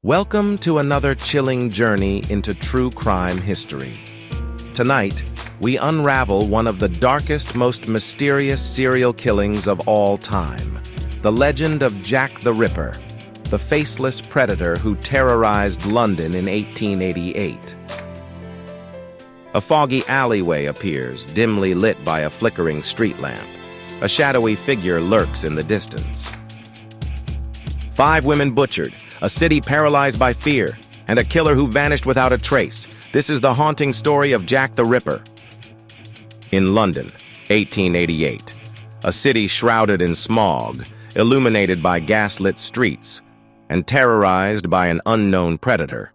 Welcome to another chilling journey into true crime history. Tonight, we unravel one of the darkest, most mysterious serial killings of all time. The legend of Jack the Ripper, the faceless predator who terrorized London in 1888. A foggy alleyway appears, dimly lit by a flickering street lamp. A shadowy figure lurks in the distance. 5 women butchered, a city paralyzed by fear, and a killer who vanished without a trace. This is the haunting story of Jack the Ripper. In London, 1888, a city shrouded in smog, illuminated by gaslit streets, and terrorized by an unknown predator.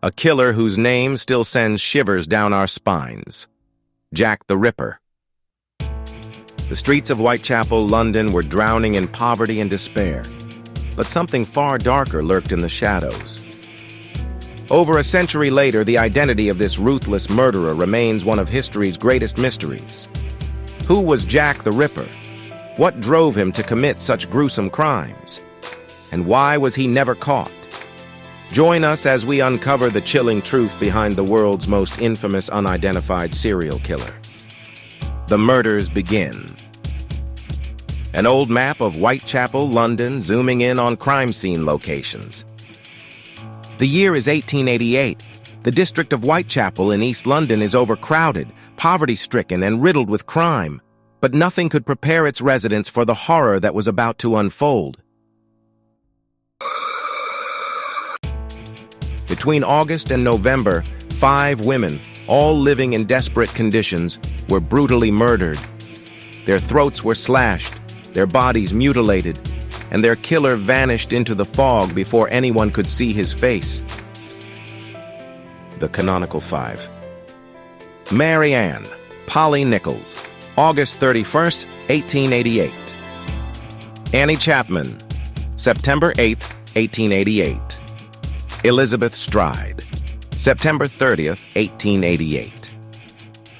A killer whose name still sends shivers down our spines. Jack the Ripper. The streets of Whitechapel, London, were drowning in poverty and despair. But something far darker lurked in the shadows. Over a century later, the identity of this ruthless murderer remains one of history's greatest mysteries. Who was Jack the Ripper? What drove him to commit such gruesome crimes? And why was he never caught? Join us as we uncover the chilling truth behind the world's most infamous unidentified serial killer. The murders begin. An old map of Whitechapel, London, zooming in on crime scene locations. The year is 1888. The district of Whitechapel in East London is overcrowded, poverty-stricken, and riddled with crime. But nothing could prepare its residents for the horror that was about to unfold. Between August and November, 5 women, all living in desperate conditions, were brutally murdered. Their throats were slashed, their bodies mutilated, and their killer vanished into the fog before anyone could see his face. The canonical 5. Mary Ann, Polly Nichols, August 31st, 1888. Annie Chapman, September 8th, 1888. Elizabeth Stride, September 30th, 1888.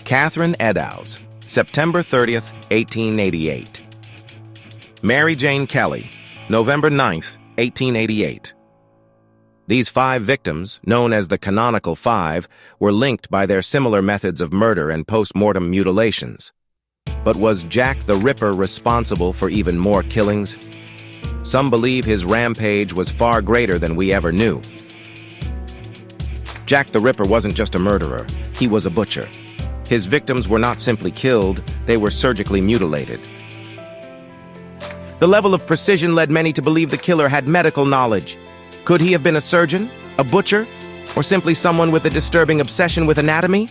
Catherine Eddowes, September 30th, 1888. Mary Jane Kelly, November 9th, 1888. These 5 victims, known as the canonical 5, were linked by their similar methods of murder and post-mortem mutilations. But was Jack the Ripper responsible for even more killings? Some believe his rampage was far greater than we ever knew. Jack the Ripper wasn't just a murderer, he was a butcher. His victims were not simply killed, they were surgically mutilated. The level of precision led many to believe the killer had medical knowledge. Could he have been a surgeon, a butcher, or simply someone with a disturbing obsession with anatomy?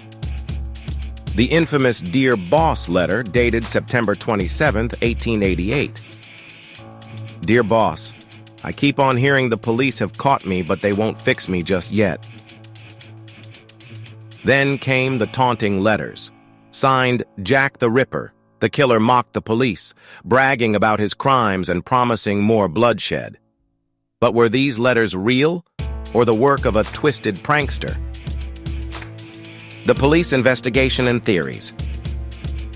The infamous Dear Boss letter dated September 27, 1888. Dear Boss, I keep on hearing the police have caught me, but they won't fix me just yet. Then came the taunting letters. Signed, Jack the Ripper. The killer mocked the police, bragging about his crimes and promising more bloodshed. But were these letters real, or the work of a twisted prankster? The police investigation and theories.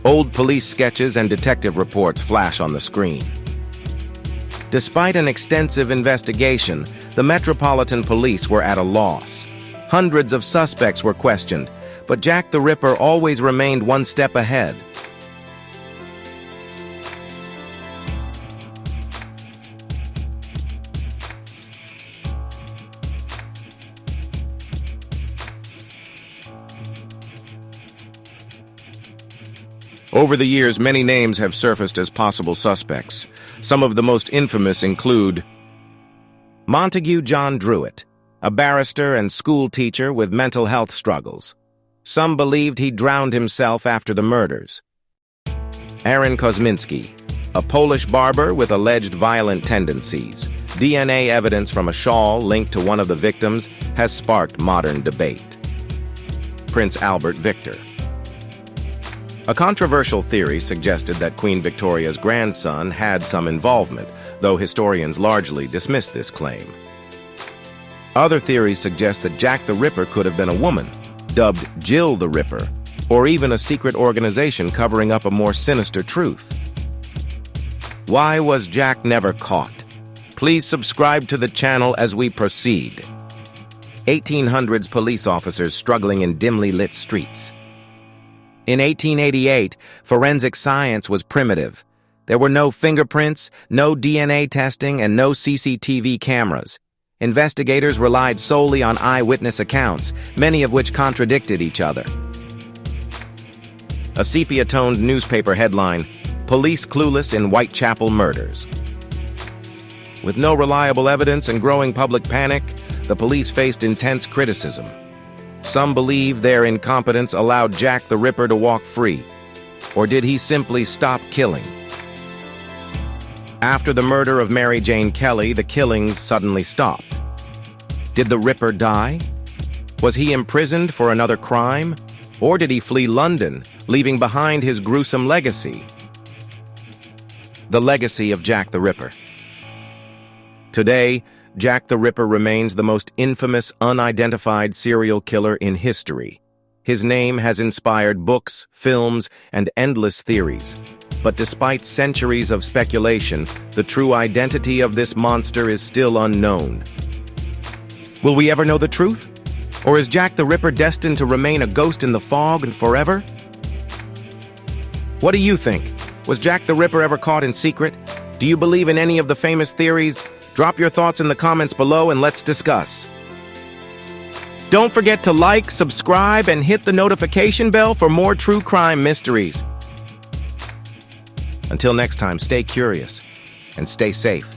Old police sketches and detective reports flash on the screen. Despite an extensive investigation, the Metropolitan Police were at a loss. Hundreds of suspects were questioned, but Jack the Ripper always remained one step ahead. Over the years, many names have surfaced as possible suspects. Some of the most infamous include Montague John Druitt, a barrister and school teacher with mental health struggles. Some believed he drowned himself after the murders. Aaron Kosminski, a Polish barber with alleged violent tendencies. DNA evidence from a shawl linked to one of the victims has sparked modern debate. Prince Albert Victor. A controversial theory suggested that Queen Victoria's grandson had some involvement, though historians largely dismiss this claim. Other theories suggest that Jack the Ripper could have been a woman, dubbed Jill the Ripper, or even a secret organization covering up a more sinister truth. Why was Jack never caught? Please subscribe to the channel as we proceed. 1800s police officers struggling in dimly lit streets. In 1888, forensic science was primitive. There were no fingerprints, no DNA testing, and no CCTV cameras. Investigators relied solely on eyewitness accounts, many of which contradicted each other. A sepia-toned newspaper headline, "Police Clueless in Whitechapel Murders." With no reliable evidence and growing public panic, the police faced intense criticism. Some believe their incompetence allowed Jack the Ripper to walk free. Or did he simply stop killing? After the murder of Mary Jane Kelly, the killings suddenly stopped. Did the Ripper die? Was he imprisoned for another crime? Or did he flee London, leaving behind his gruesome legacy? The legacy of Jack the Ripper. Today, Jack the Ripper remains the most infamous unidentified serial killer in history. His name has inspired books, films, and endless theories. But despite centuries of speculation, the true identity of this monster is still unknown. Will we ever know the truth? Or is Jack the Ripper destined to remain a ghost in the fog and forever? What do you think? Was Jack the Ripper ever caught in secret? Do you believe in any of the famous theories? Drop your thoughts in the comments below and let's discuss. Don't forget to like, subscribe, and hit the notification bell for more true crime mysteries. Until next time, stay curious and stay safe.